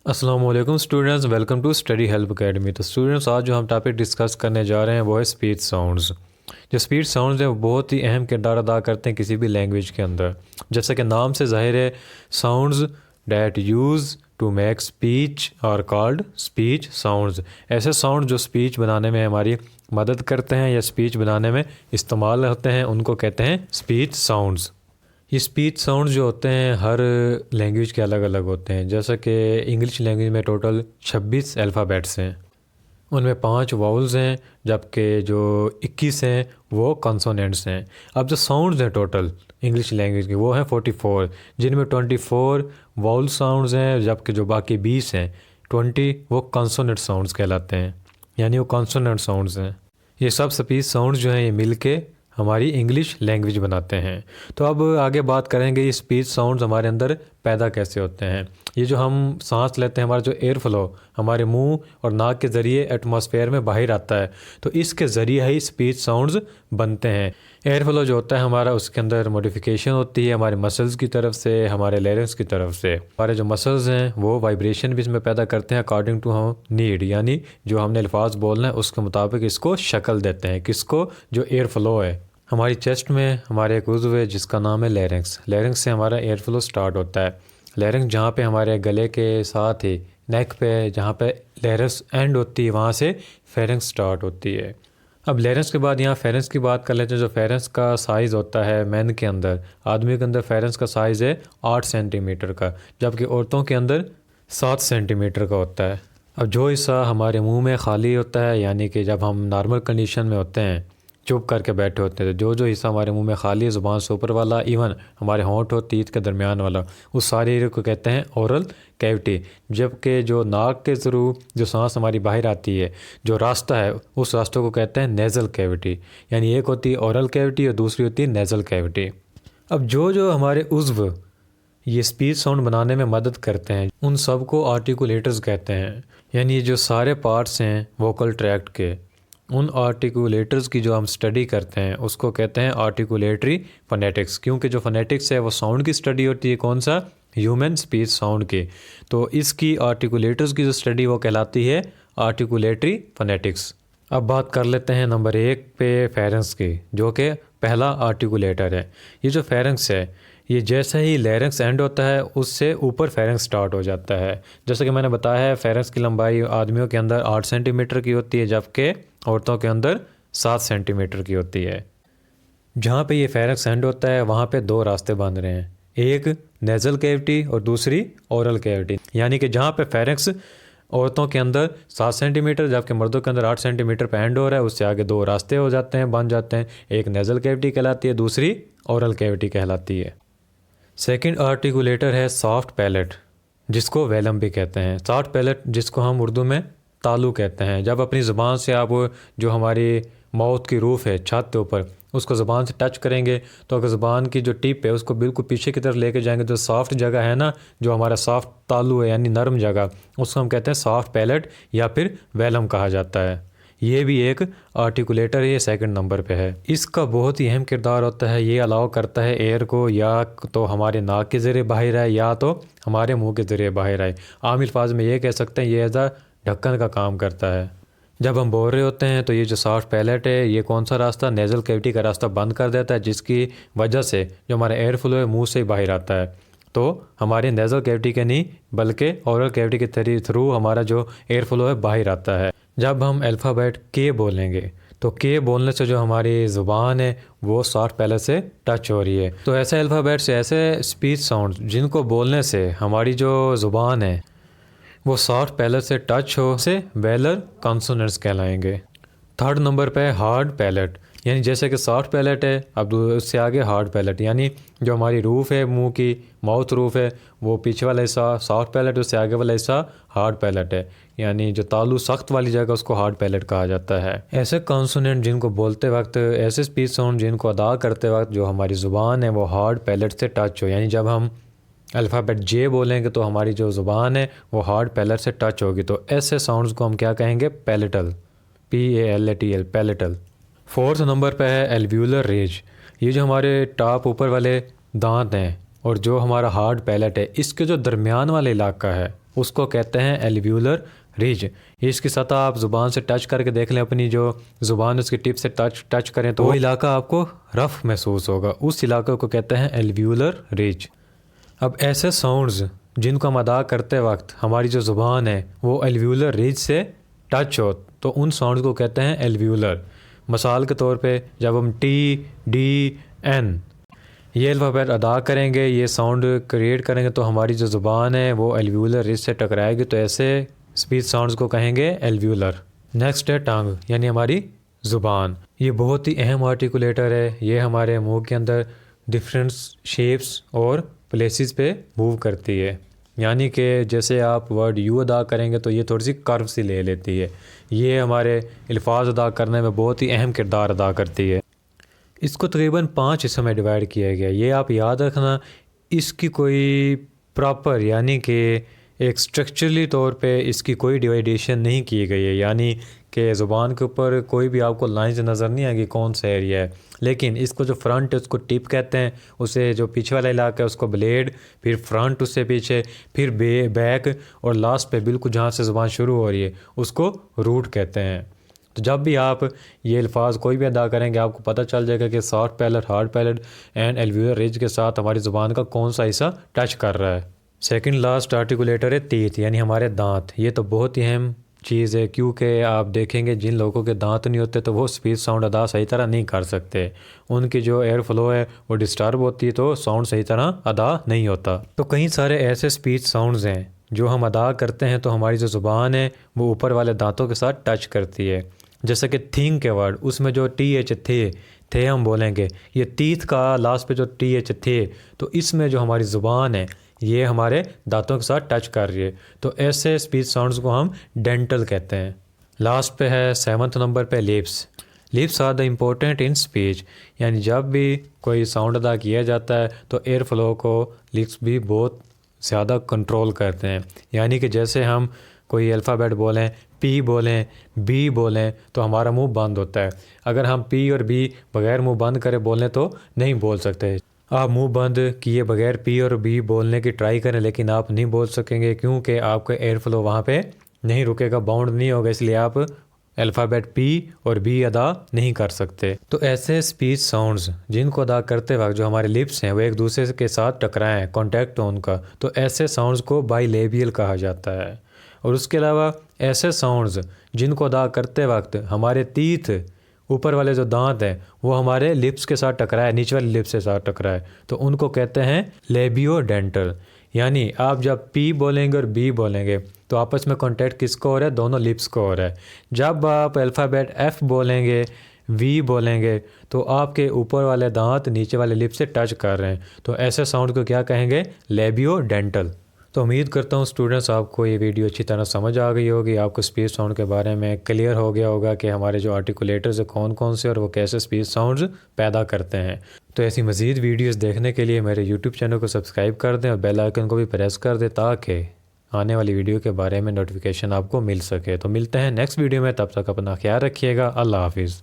अस्सलामुअलैकुम students, welcome to study help academy. तो students, आज जो हम टॉपिक डिस्कस करने जा रहे हैं वो है स्पीच साउंड्स। जो स्पीच साउंड्स हैं वो बहुत ही अहम किरदार अदा करते हैं किसी भी लैंग्वेज के अंदर। जैसे कि नाम से ज़ाहिर है, sounds that use to make speech are called speech sounds. ऐसे साउंड जो स्पीच बनाने में हमारी मदद करते हैं या स्पीच बनाने में इस्तेमाल होते हैं, उनको कहते हैं स्पीच साउंड्स। ये स्पीच साउंड जो होते हैं हर लैंग्वेज के अलग अलग होते हैं। जैसा कि इंग्लिश लैंग्वेज में टोटल 26 अल्फ़ाबेट्स हैं, उनमें 5 वाउल्स हैं, जबकि जो 21 हैं वो कॉन्सोनेंट्स हैं। अब जो साउंड्स हैं टोटल इंग्लिश लैंग्वेज के वो हैं 44, जिनमें 24 वाउल साउंड्स हैं, जबकि जो बाकी 20 हैं 20 वो कॉन्सोनेंट साउंड्स कहलाते हैं, यानी वो कॉन्सोनेंट साउंड्स हैं। ये सब स्पीच साउंड्स जो हैं ये मिल के हमारी इंग्लिश लैंग्वेज बनाते हैं। तो अब आगे बात करेंगे ये स्पीच साउंड्स हमारे अंदर पैदा कैसे होते हैं। ये जो हम सांस लेते हैं, हमारा जो एयर फ्लो हमारे मुंह और नाक के ज़रिए एटमॉस्फेयर में बाहर आता है, तो इसके ज़रिए ही स्पीच साउंड्स बनते हैं। एयर फ्लो जो होता है हमारा, उसके अंदर मॉडिफिकेशन होती है हमारे मसल्स की तरफ से, हमारे लेरिंग्स की तरफ से। हमारे जो मसल्स हैं वो वाइब्रेशन भी इसमें पैदा करते हैं अकॉर्डिंग टू हम नीड, यानी जो हमने अल्फाज बोलना है उसके मुताबिक इसको शक्ल देते हैं। किसको? जो एयर फ्लो है। हमारी चेस्ट में हमारे एक उज़्व है जिसका नाम है लेरिंग्स। लेरिंग्स से हमारा एयर फ्लो स्टार्ट होता है। लेरिंग्स जहाँ पे हमारे गले के साथ ही नेक पे जहाँ पे लेरिंग्स एंड होती है, वहाँ से फेरिंग्स स्टार्ट होती है। अब लेरिंग्स के बाद यहाँ फेरिंग्स की बात कर लेते हैं। जो फेरिंग्स का साइज़ होता है मैन के अंदर, आदमी के अंदर फेरिंग्स का साइज़ है 8 सेंटीमीटर का, जबकि औरतों के अंदर 7 सेंटीमीटर का होता है। अब जो हिस्सा हमारे मुंह में खाली होता है, यानी कि जब हम नॉर्मल कंडीशन में होते हैं, चुप करके बैठे होते हैं, तो जो हिस्सा हमारे मुंह में खाली है, ज़ुबान से ऊपर वाला, इवन हमारे होंठ और टीथ के दरमियान वाला, उस सारे एरिया को कहते हैं ओरल कैविटी। जबकि जो नाक के थ्रू जो सांस हमारी बाहर आती है, जो रास्ता है, उस रास्तों को कहते हैं नेज़ल कैविटी। यानी एक होती है ओरल कैविटी और दूसरी होती है नेज़ल कैविटी। अब जो हमारे उज़्व ये स्पीच साउंड बनाने में मदद करते हैं, उन सब को आर्टिकुलेटर्स कहते हैं। यानी ये जो सारे पार्ट्स हैं वोकल ट्रैक्ट के, उन आर्टिकुलेटर्स की जो हम स्टडी करते हैं उसको कहते हैं आर्टिकुलेटरी फोनेटिक्स। क्योंकि जो फोनेटिक्स है वो साउंड की स्टडी होती है, कौन सा? ह्यूमन स्पीच साउंड की। तो इसकी आर्टिकुलेटर्स की जो स्टडी वो कहलाती है आर्टिकुलेटरी फोनेटिक्स। अब बात कर लेते हैं नंबर 1 पे फेरेंक्स की, जो कि पहला आर्टिकुलेटर है। ये जो फेरेंक्स है, ये जैसे ही लेरिंक्स एंड होता है उससे ऊपर फेरेंक्स स्टार्ट हो जाता है। जैसे कि मैंने बताया है, फेरेंक्स की लंबाई आदमियों के अंदर 8 सेंटीमीटर की होती है, जबकि औरतों के अंदर 7 सेंटीमीटर की होती है। जहाँ पे ये फेरेंक्स एंड होता है वहाँ पे 2 रास्ते बन रहे हैं, एक नेज़ल कैविटी और दूसरी ओरल कैविटी। यानी कि जहाँ पे फेरेंक्स औरतों के अंदर 7 सेंटीमीटर, जबकि मर्दों के अंदर 8 सेंटीमीटर पे एंड हो रहा है, उससे आगे 2 रास्ते हो जाते हैं, बन जाते हैं। एक नेज़ल कैविटी कहलाती है, दूसरी ओरल कैविटी कहलाती है। सेकंड आर्टिकुलेटर है सॉफ्ट पैलेट, जिसको वेलम भी कहते हैं। सॉफ्ट पैलेट जिसको हम उर्दू में तालू कहते हैं। जब अपनी ज़ुबान से आप जो हमारी माउथ की रूफ है छत के ऊपर, उसको ज़ुबान से टच करेंगे, तो अगर ज़ुबान की जो टिप है उसको बिल्कुल पीछे की तरफ लेके जाएंगे, जो सॉफ्ट जगह है ना, जो हमारा सॉफ्ट तालू है यानी नरम जगह, उसको हम कहते हैं सॉफ्ट पैलेट या फिर वेलम कहा जाता है। ये भी एक आर्टिकुलेटर है, ये सेकंड नंबर पे है। इसका बहुत ही अहम किरदार होता है। ये अलाउ करता है एयर को या तो हमारे नाक के ज़रिए बाहर आए या तो हमारे मुंह के ज़रिए बाहर आए। आम अल्फाज में ये कह सकते हैं ये एज अ ढक्कन का काम करता है। जब हम बोल रहे होते हैं तो ये जो सॉफ्ट पैलेट है, ये कौन सा रास्ता? नेज़ल कैविटी का रास्ता बंद कर देता है, जिसकी वजह से जो हमारा एयर फ्लो है मुँह से बाहर आता है। तो हमारे नेज़ल कैविटी के नहीं बल्कि ओरल कैविटी के थ्रू हमारा जो एयर फ्लो है बाहर आता है। जब हम अल्फ़ाबेट के बोलेंगे तो के बोलने से जो हमारी ज़ुबान है वो सॉफ्ट पैलेट से टच हो रही है। तो ऐसे अल्फ़ाबेट से ऐसे स्पीच साउंड जिनको बोलने से हमारी जो ज़ुबान है वो सॉफ्ट पैलेट से टच हो, से वेलर कॉन्सोनेंट्स कहलाएंगे। थर्ड नंबर पे हार्ड पैलेट, यानी जैसे कि सॉफ्ट पैलेट है, अब उससे आगे हार्ड पैलेट, यानी जो हमारी रूफ है मुंह की, माउथ रूफ है, वो पीछे वाला हिस्सा सॉफ्ट पैलेट, उससे आगे वाला हिस्सा हार्ड पैलेट है। यानी जो तालू सख्त वाली जगह उसको हार्ड पैलेट कहा जाता है। ऐसे कॉन्सोनेंट जिनको बोलते वक्त, ऐसे स्पीच साउंड जिनको अदा करते वक्त जो हमारी ज़ुबान है वो हार्ड पैलेट से टच हो, यानी जब हम अल्फ़ाबेट जे बोलेंगे तो हमारी जो ज़ुबान है वो हार्ड पैलेट से टच होगी। तो ऐसे साउंड्स को हम क्या कहेंगे? Palatal, PALATL, palatal. Fourth number पे है एल्व्यूलर रिज। ये जो हमारे टॉप ऊपर वाले दांत हैं और जो हमारा हार्ड पैलेट है, इसके जो दरमियान वाला इलाका है उसको कहते हैं एल्व्यूलर रिज। इसकी सतह आप ज़ुबान से टच करके देख लें, अपनी जो ज़ुबान उसकी टिप से टच करें तो वो इलाका आपको रफ़ महसूस होगा, उस इलाके को कहते हैं एल्व्यूलर रिज। अब ऐसे साउंड्स जिनको हम अदा करते वक्त हमारी जो ज़ुबान है वो एल्व्यूलर रिज से टच हो तो उन साउंड्स को कहते हैं एल्व्यूलर। मिसाल के तौर पे जब हम टी, डी, एन ये अल्फ़ाबेट अदा करेंगे, ये साउंड क्रिएट करेंगे तो हमारी जो ज़ुबान है वो एल्व्यूलर रिज से टकराएगी, तो ऐसे स्पीच साउंड्स को कहेंगे एल्व्यूलर। नेक्स्ट है टंग यानी हमारी ज़ुबान। ये बहुत ही अहम आर्टिकुलेटर है, ये हमारे मुंह के अंदर डिफरेंट शेप्स और प्लेसेस पे मूव करती है। यानी कि जैसे आप वर्ड यू अदा करेंगे तो ये थोड़ी सी कर्व सी ले लेती है, ये हमारे अल्फाज अदा करने में बहुत ही अहम किरदार अदा करती है। इसको तकरीबन 5 हिस्सों में डिवाइड किया गया, ये आप याद रखना। इसकी कोई प्रॉपर यानी कि एक स्ट्रक्चरली तौर पे इसकी कोई डिवाइडेशन नहीं की गई है, यानी कि ज़ुबान के ऊपर कोई भी आपको लाइंस नज़र नहीं आएगी कौन सा एरिया है। लेकिन इसको जो फ्रंट है उसको टिप कहते हैं, उसे जो पीछे वाला इलाका है उसको ब्लेड, फिर फ्रंट उससे पीछे, फिर बैक और लास्ट पे बिल्कुल जहाँ से ज़ुबान शुरू हो रही है उसको रूट कहते हैं। तो जब भी आप ये अल्फाज कोई भी अदा करेंगे आपको पता चल जाएगा कि soft palate, hard palate and alveolar ridge के साथ हमारी ज़ुबान का कौन सा हिस्सा टच कर रहा है। सेकंड लास्ट आर्टिकुलेटर है टीथ यानी हमारे दांत। ये तो बहुत ही अहम चीज़ है क्योंकि आप देखेंगे जिन लोगों के दांत नहीं होते तो वो स्पीच साउंड अदा सही तरह नहीं कर सकते, उनकी जो एयर फ्लो है वो डिस्टर्ब होती है तो साउंड सही तरह अदा नहीं होता। तो कई सारे ऐसे स्पीच साउंड्स हैं जो हम अदा करते हैं तो हमारी जो ज़ुबान है वो ऊपर वाले दांतों के साथ टच करती है। जैसे कि थिंक के वर्ड, उसमें जो टी एच थे हम बोलेंगे, ये टीथ का लास्ट पे जो टी एच थे, तो इसमें जो हमारी ज़ुबान है ये हमारे दांतों के साथ टच कर रही है, तो ऐसे स्पीच साउंड्स को हम डेंटल कहते हैं। लास्ट पे है 7th नंबर पे lips. Lips are the important in speech, यानी जब भी कोई साउंड अदा किया जाता है तो एयर फ्लो को लिप्स भी बहुत ज़्यादा कंट्रोल करते हैं। यानी कि जैसे हम कोई अल्फ़ाबेट बोलें, पी बोलें, बी बोलें तो हमारा मुंह बंद होता है। अगर हम पी और बी बग़ैर मुंह बंद करे बोलें तो नहीं बोल सकते। आप मुंह बंद किए बगैर पी और बी बोलने की ट्राई करें लेकिन आप नहीं बोल सकेंगे क्योंकि आपका एयर फ्लो वहाँ पे नहीं रुकेगा, बाउंड नहीं होगा, इसलिए आप अल्फ़ाबेट पी और बी अदा नहीं कर सकते। तो ऐसे स्पीच साउंड्स जिनको अदा करते वक्त जो हमारे लिप्स हैं वो एक दूसरे के साथ टकराएं, कॉन्टैक्ट हो उनका, तो ऐसे साउंड्स को बाइलेबियल कहा जाता है। और उसके अलावा ऐसे साउंड्स जिनको अदा करते वक्त हमारे टीथ, ऊपर वाले जो दांत हैं वो हमारे लिप्स के साथ टकराए, नीचे वाले लिप्स के साथ टकराए, तो उनको कहते हैं लेबियोडेंटल। यानी आप जब पी बोलेंगे और बी बोलेंगे तो आपस में कॉन्टैक्ट किसको हो रहा है, दोनों लिप्स को हो रहा है। जब आप अल्फ़ाबेट एफ़ बोलेंगे, वी बोलेंगे तो आपके ऊपर वाले दांत नीचे वाले लिप्स से टच कर रहे हैं, तो ऐसे साउंड को क्या कहेंगे, लेबियोडेंटल। तो उम्मीद करता हूँ स्टूडेंट्स आपको ये वीडियो अच्छी तरह समझ आ गई होगी, आपको स्पीच साउंड के बारे में क्लियर हो गया होगा कि हमारे जो आर्टिकुलेटर्स हैं कौन कौन से और वो कैसे स्पीच साउंड्स पैदा करते हैं। तो ऐसी मज़ीद वीडियोस देखने के लिए मेरे यूट्यूब चैनल को सब्सक्राइब कर दें और बेल आइकन को भी प्रेस कर दें ताकि आने वाली वीडियो के बारे में नोटिफिकेशन आपको मिल सके। तो मिलते हैं नेक्स्ट वीडियो में, तब तक अपना ख्याल रखिएगा। अल्लाह हाफिज़।